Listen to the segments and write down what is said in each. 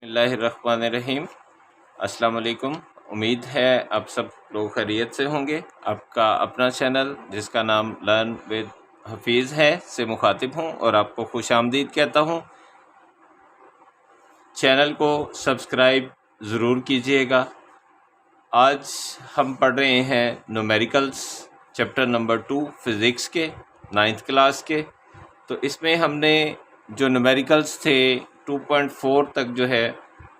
बिस्मिल्लाहिर्रहमानिर्रहीम। अस्सलाम वालेकुम। उम्मीद है आप सब लोग खैरियत से होंगे। आपका अपना चैनल जिसका नाम लर्न विद हफीज़ है से मुखातिब हूँ और आपको खुशामदीद कहता हूँ। चैनल को सब्सक्राइब ज़रूर कीजिएगा। आज हम पढ़ रहे हैं न्यूमेरिकल्स चैप्टर नंबर 2 फ़िज़िक्स के 9th क्लास के। तो इसमें हमने जो न्यूमेरिकल्स थे 2.4 तक जो है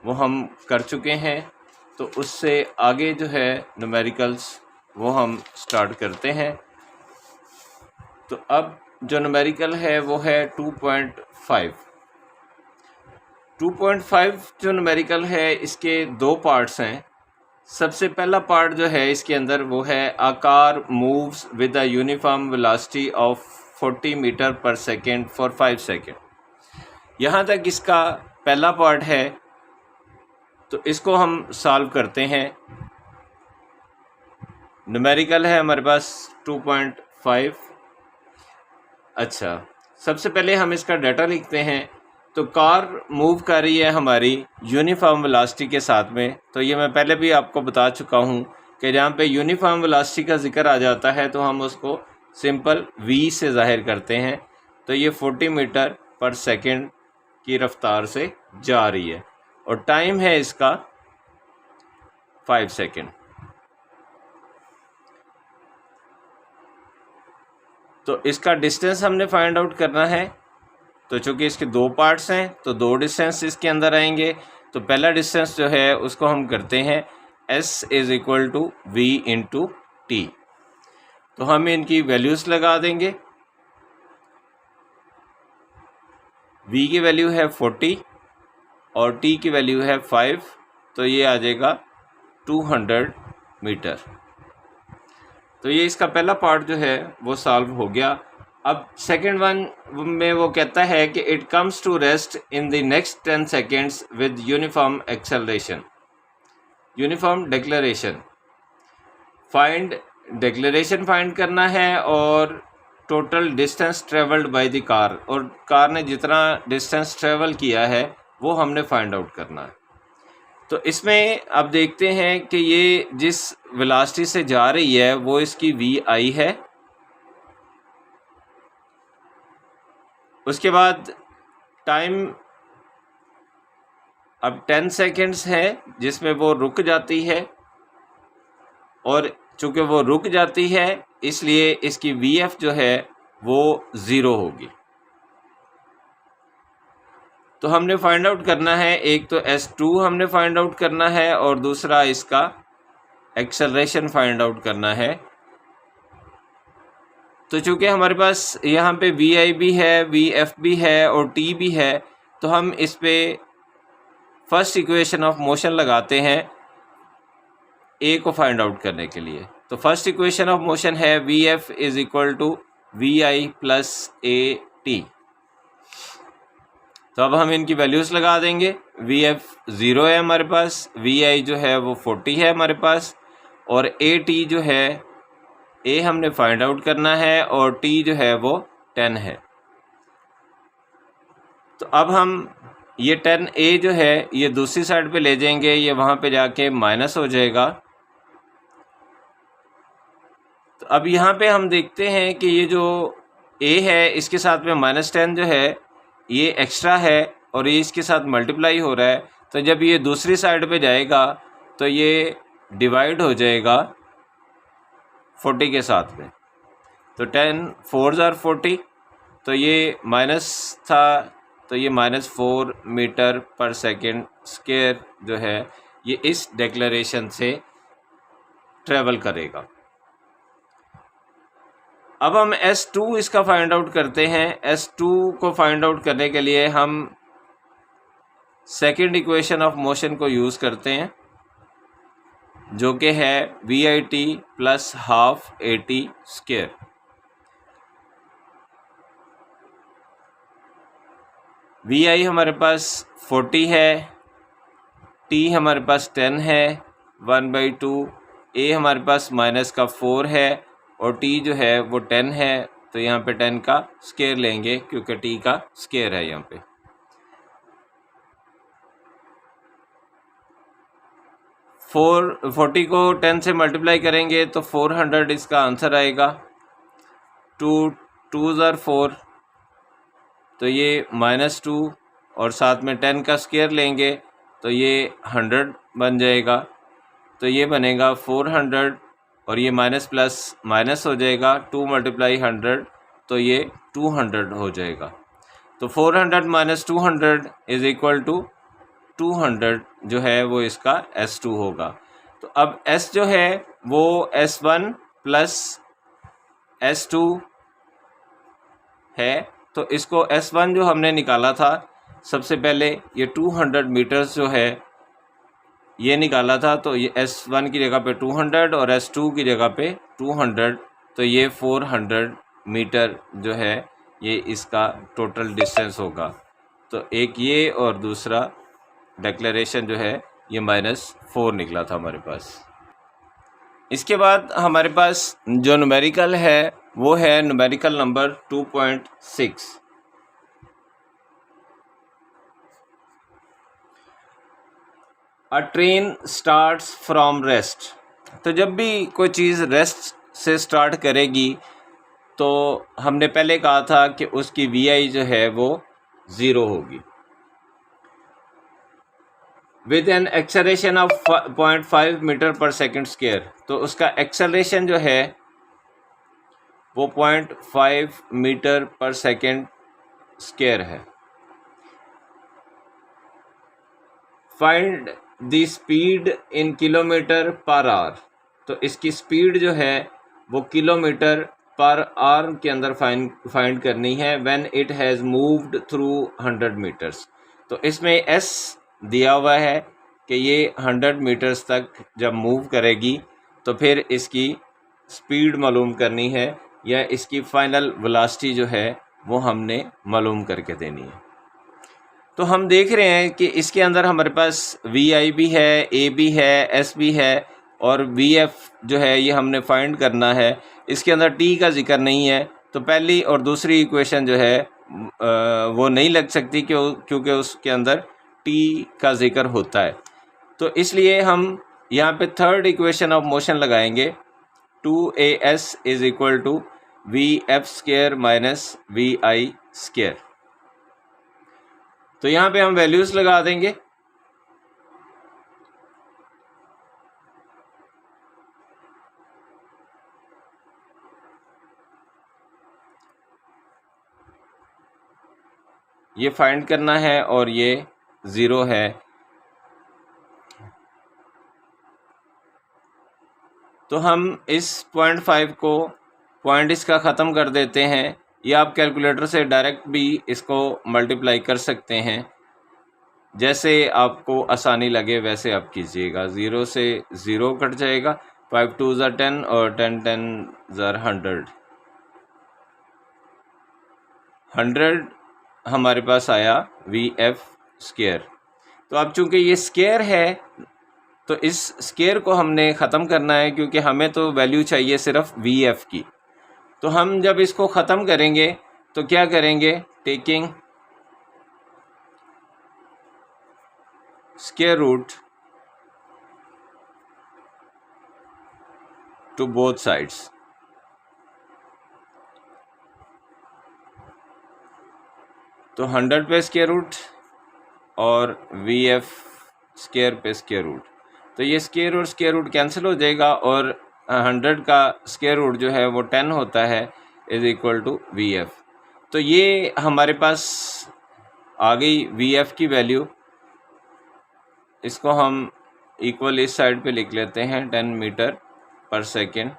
वो हम कर चुके हैं। तो उससे आगे जो है न्यूमेरिकल्स वो हम स्टार्ट करते हैं। तो अब जो न्यूमेरिकल है वो है 2.5। 2.5 जो न्यूमेरिकल है इसके दो पार्ट्स हैं। सबसे पहला पार्ट जो है इसके अंदर वो है a car moves with a uniform velocity of 40 metre per second for 5 seconds. यहाँ तक इसका पहला पार्ट है। तो इसको हम सॉल्व करते हैं। न्यूमेरिकल है हमारे पास 2.5। अच्छा, सबसे पहले हम इसका डाटा लिखते हैं। तो कार मूव कर रही है हमारी यूनिफॉर्म वेलोसिटी के साथ में। तो ये मैं पहले भी आपको बता चुका हूँ कि जहाँ पे यूनिफॉर्म वेलोसिटी का जिक्र आ जाता है तो हम उसको सिंपल v से ज़ाहिर करते हैं। तो ये 40 मीटर पर सेकेंड की रफ्तार से जा रही है और टाइम है इसका 5 सेकेंड। तो इसका डिस्टेंस हमने फाइंड आउट करना है। तो चूँकि इसके दो पार्ट्स हैं तो दो डिस्टेंस इसके अंदर आएंगे। तो पहला डिस्टेंस जो है उसको हम करते हैं s = v × t। तो हम इनकी वैल्यूज़ लगा देंगे। v की वैल्यू है 40 और t की वैल्यू है 5। तो ये आ जाएगा 200 मीटर। तो ये इसका पहला पार्ट जो है वो सॉल्व हो गया। अब सेकंड वन में वो कहता है कि it comes to rest in the next 10 seconds with uniform acceleration. Uniform declaration declaration find करना है और total distance travelled by the car, और कार ने जितना डिस्टेंस ट्रेवल किया है वो हमने फाइंड आउट करना है। तो इसमें अब देखते हैं कि ये जिस वेलोसिटी से जा रही है वो इसकी vi है। उसके बाद टाइम अब 10 सेकेंड्स है जिसमें वो रुक जाती है, और चूँकि वो रुक जाती है इसलिए इसकी vf जो है वो 0 होगी। तो हमने फाइंड आउट करना है, एक तो s2 हमने फाइंड आउट करना है और दूसरा इसका एक्सेलरेशन फाइंड आउट करना है। तो चूँकि हमारे पास यहाँ पे vi भी है, vf भी है और t भी है, तो हम इस पे फर्स्ट इक्वेशन ऑफ मोशन लगाते हैं a को फाइंड आउट करने के लिए। तो फर्स्ट इक्वेशन ऑफ मोशन है vf = vi + at। तो अब हम इनकी वैल्यूज़ लगा देंगे। vf 0 है हमारे पास, vi जो है वो 40 है हमारे पास, और at जो है a हमने फाइंड आउट करना है और t जो है वो 10 है। तो अब हम ये 10a जो है ये दूसरी साइड पे ले जाएंगे, ये वहाँ पे जाके माइनस हो जाएगा। तो अब यहाँ पे हम देखते हैं कि ये जो a है इसके साथ में -10 जो है ये एक्स्ट्रा है और ये इसके साथ मल्टीप्लाई हो रहा है। तो जब ये दूसरी साइड पे जाएगा तो ये डिवाइड हो जाएगा 40 के साथ में। तो 10 4s are 40, तो ये माइनस था तो ये -4 मीटर पर सेकेंड स्क्वायर जो है ये इस डिक्लेरेशन से ट्रेवल करेगा। अब हम S2 इसका फाइंड आउट करते हैं। S2 को फाइंड आउट करने के लिए हम सेकंड इक्वेशन ऑफ मोशन को यूज़ करते हैं जो कि है vit + ½ at²। vi हमारे पास 40 है, t हमारे पास 10 है 1/2, a हमारे पास -4 है और t जो है वो 10 है। तो यहाँ पे 10 का स्क्वायर लेंगे क्योंकि t का स्क्वायर है यहाँ पे। 40 को 10 से मल्टीप्लाई करेंगे तो 400 इसका आंसर आएगा। 2 ज़र 4, तो ये -2 और साथ में 10 का स्क्वायर लेंगे तो ये 100 बन जाएगा। तो ये बनेगा 400 और ये माइनस प्लस माइनस हो जाएगा, 2 × 100 तो ये 200 हो जाएगा। तो 400 - 200 इज़ इक्वल टू 200 जो है वो इसका S2 होगा। तो अब S जो है वो S1 प्लस S2 है। तो इसको S1 जो हमने निकाला था सबसे पहले, ये 200 मीटर्स जो है ये निकाला था, तो ये S1 की जगह पे 200 और S2 की जगह पे 200, तो ये 400 मीटर जो है ये इसका टोटल डिस्टेंस होगा। तो एक ये और दूसरा डिक्लेरेशन जो है ये -4 निकला था हमारे पास। इसके बाद हमारे पास जो न्यूमेरिकल है वो है numerical number 2.6। A train starts from rest. तो जब भी कोई चीज़ रेस्ट से स्टार्ट करेगी तो हमने पहले कहा था कि उसकी VI जो है वो 0 होगी। With an acceleration of 0.5 metre per second square, तो उसका एक्सेलरेशन जो है वो 0.5 मीटर पर सेकेंड स्क्वायर है। Find the speed in kilometre per hour, तो इसकी स्पीड जो है वो किलोमीटर पर आवर के अंदर फाइंड करनी है। When it has moved through 100 metres, तो इसमें S दिया हुआ है कि ये 100 मीटर्स तक जब मूव करेगी तो फिर इसकी स्पीड मालूम करनी है या इसकी फाइनल वेलोसिटी जो है वो हमने मालूम करके देनी है। तो हम देख रहे हैं कि इसके अंदर हमारे पास VI भी है, A भी है, S भी है और VF जो है ये हमने फाइंड करना है। इसके अंदर T का जिक्र नहीं है, तो पहली और दूसरी इक्वेशन जो है वो नहीं लग सकती क्योंकि उसके अंदर T का जिक्र होता है। तो इसलिए हम यहाँ पे थर्ड इक्वेशन ऑफ मोशन लगाएंगे। 2AS is equal to VF² minus VI²। तो यहाँ पे हम वैल्यूज़ लगा देंगे। ये फाइंड करना है और ये 0 है। तो हम इस 0.5 को पॉइंट इसका ख़त्म कर देते हैं, या आप कैलकुलेटर से डायरेक्ट भी इसको मल्टीप्लाई कर सकते हैं, जैसे आपको आसानी लगे वैसे आप कीजिएगा। 0 से 0 कट जाएगा, 5 × 2 = 10 और 10 × 10 = 100। 100 हमारे पास आया VF²। तो अब चूंकि ये स्क्वायर है तो इस स्क्वायर को हमने ख़त्म करना है, क्योंकि हमें तो वैल्यू चाहिए सिर्फ VF की। तो हम जब इसको ख़त्म करेंगे तो क्या करेंगे, taking square root to both sides. तो 100 पे स्क्वायर रूट और VF² पे स्क्वायर रूट, तो ये स्क्वायर और स्क्वायर रूट कैंसिल हो जाएगा और 100 का स्क्वायर रूट जो है वो 10 होता है, इज़ इक्वल टू VF। तो ये हमारे पास आ गई VF की वैल्यू। इसको हम इक्वल इस साइड पे लिख लेते हैं, 10 मीटर पर सेकेंड।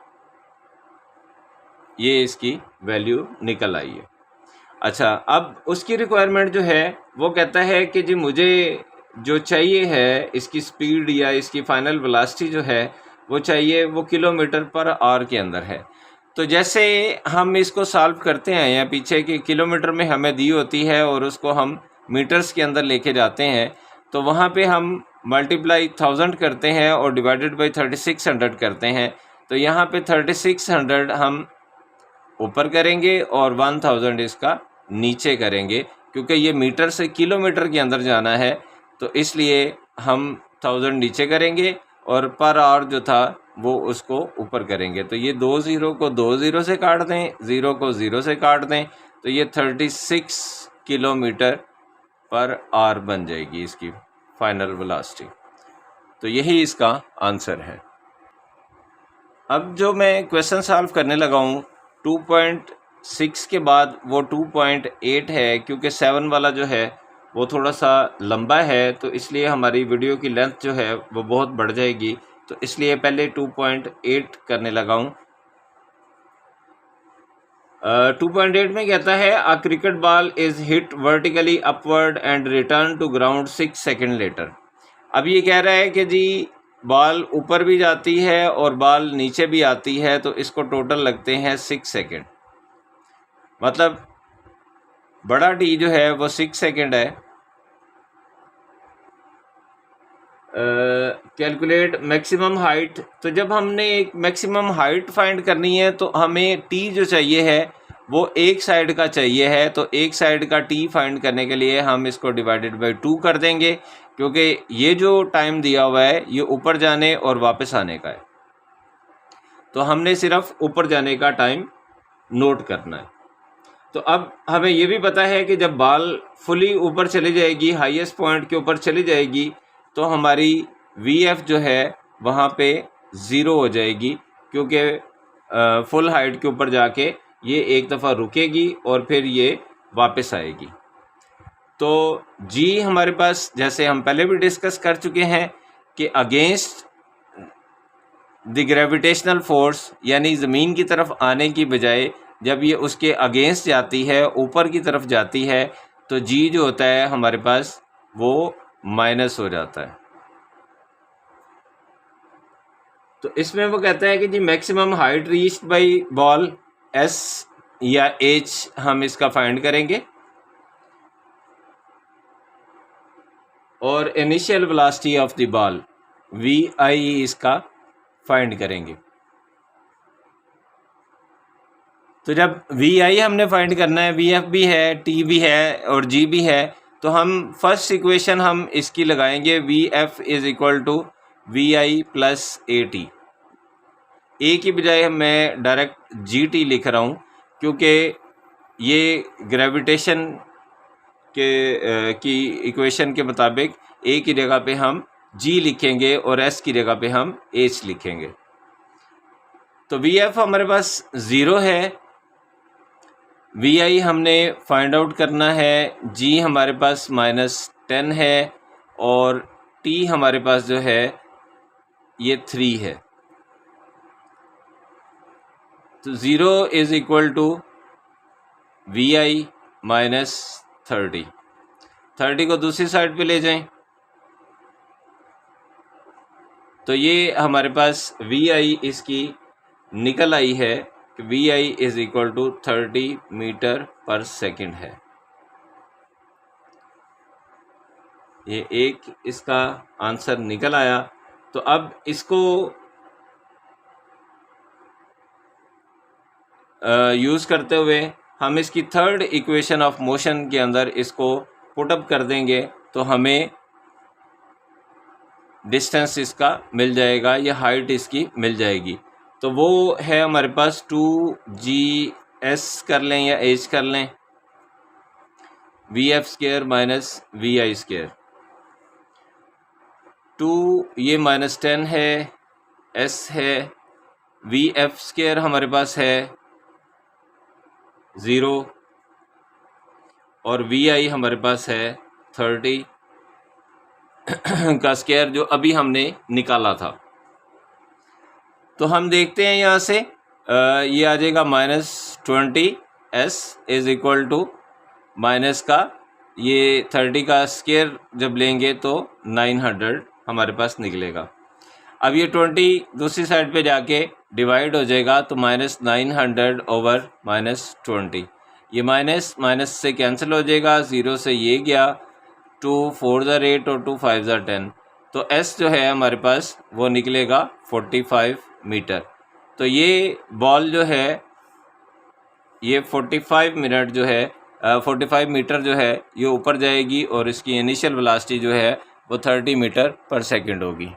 ये इसकी वैल्यू निकल आई है। अच्छा, अब उसकी रिक्वायरमेंट जो है वो कहता है कि जी मुझे जो चाहिए है इसकी स्पीड या इसकी फाइनल वेलोसिटी जो है वो चाहिए, वो किलोमीटर पर आवर के अंदर है। तो जैसे हम इसको सॉल्व करते हैं, या पीछे की किलोमीटर में हमें दी होती है और उसको हम मीटर्स के अंदर लेके जाते हैं, तो वहाँ पे हम मल्टीप्लाई 1000 करते हैं और डिवाइडेड बाई 3600 करते हैं। तो यहाँ पे 3600 हम ऊपर करेंगे और 1000 इसका नीचे करेंगे, क्योंकि ये मीटर से किलोमीटर के अंदर जाना है, तो इसलिए हम 1000 नीचे करेंगे और पर आवर जो था वो उसको ऊपर करेंगे। तो ये 2 ज़ीरो को 2 ज़ीरो से काट दें, 0 को 0 से काट दें, तो ये 36 किलोमीटर पर आवर बन जाएगी इसकी फाइनल वेलोसिटी। तो यही इसका आंसर है। अब जो मैं क्वेश्चन सॉल्व करने लगा हूँ 2.6 के बाद वो 2.8 है, क्योंकि 7 वाला जो है वो थोड़ा सा लंबा है, तो इसलिए हमारी वीडियो की लेंथ जो है वो बहुत बढ़ जाएगी। तो इसलिए पहले 2.8 करने लगा हूँ। 2.8 में कहता है a cricket ball is hit vertically upward and return to ground 6 second later. अब ये कह रहा है कि जी बॉल ऊपर भी जाती है और बॉल नीचे भी आती है, तो इसको टोटल लगते हैं 6 सेकेंड। मतलब बड़ा टी जो है वो 6 सेकेंड है। Calculate maximum height. तो जब हमने एक मैक्सिमम हाइट फाइंड करनी है तो हमें टी जो चाहिए है वो एक साइड का चाहिए है। तो एक साइड का टी फाइंड करने के लिए हम इसको डिवाइडेड बाई 2 कर देंगे, क्योंकि ये जो टाइम दिया हुआ है ये ऊपर जाने और वापस आने का है। तो हमने सिर्फ ऊपर जाने का टाइम नोट करना है। तो अब हमें ये भी पता है कि जब बॉल फुली ऊपर चली जाएगी, हाईएस्ट पॉइंट के ऊपर चली जाएगी, तो हमारी VF जो है वहाँ पे 0 हो जाएगी, क्योंकि फुल हाइट के ऊपर जाके ये एक दफ़ा रुकेगी और फिर ये वापस आएगी। तो G हमारे पास, जैसे हम पहले भी डिस्कस कर चुके हैं कि अगेंस्ट द ग्रेविटेशनल फोर्स, यानी ज़मीन की तरफ आने की बजाय जब ये उसके अगेंस्ट जाती है, ऊपर की तरफ जाती है, तो G जो होता है हमारे पास वो माइनस हो जाता है। तो इसमें वो कहता है कि जी maximum height reached by ball S या H हम इसका फाइंड करेंगे और initial velocity of the ball VI इसका फाइंड करेंगे। तो जब VI हमने फाइंड करना है, VF भी है, T भी है और G भी है, तो हम फर्स्ट इक्वेशन हम इसकी लगाएंगे VF is equal to VI plus AT। A की बजाय मैं डायरेक्ट GT लिख रहा हूँ, क्योंकि ये ग्रेविटेशन की इक्वेशन के मुताबिक A की जगह पे हम G लिखेंगे और S की जगह पे हम H लिखेंगे। तो VF हमारे पास 0 है, VI हमने फाइंड आउट करना है, G हमारे पास -10 है और T हमारे पास जो है ये 3 है। तो 0 is equal to VI minus 30 को दूसरी साइड पे ले जाएं, तो ये हमारे पास VI इसकी निकल आई है कि VI is equal to 30 metre per second है। ये एक इसका आंसर निकल आया। तो अब इसको यूज़ करते हुए हम इसकी थर्ड इक्वेशन ऑफ मोशन के अंदर इसको पुटअप कर देंगे, तो हमें डिस्टेंस इसका मिल जाएगा या हाइट इसकी मिल जाएगी। तो वो है हमारे पास 2GS कर लें या H कर लें, VF square minus VI square. 2 ये -10 है, S है, VF स्क्वायर हमारे पास है 0 और VI हमारे पास है 30 का स्क्वायर, जो अभी हमने निकाला था। तो हम देखते हैं यहाँ से ये आ जाएगा -20S is equal to minus का ये 30 का स्क्वायर जब लेंगे तो 900 हमारे पास निकलेगा। अब ये 20 दूसरी साइड पे जाके डिवाइड हो जाएगा, तो -900 ओवर -20, ये माइनस से कैंसिल हो जाएगा, 0 से ये गया, 2 4 ज़ा 8 और 2 5 ज़ा 10, तो S जो है हमारे पास वो निकलेगा 45 मीटर। तो ये बॉल जो है ये 45 मिनट जो है 45 मीटर जो है ये ऊपर जाएगी और इसकी इनिशियल वेलोसिटी जो है वो 30 मीटर पर सेकंड होगी।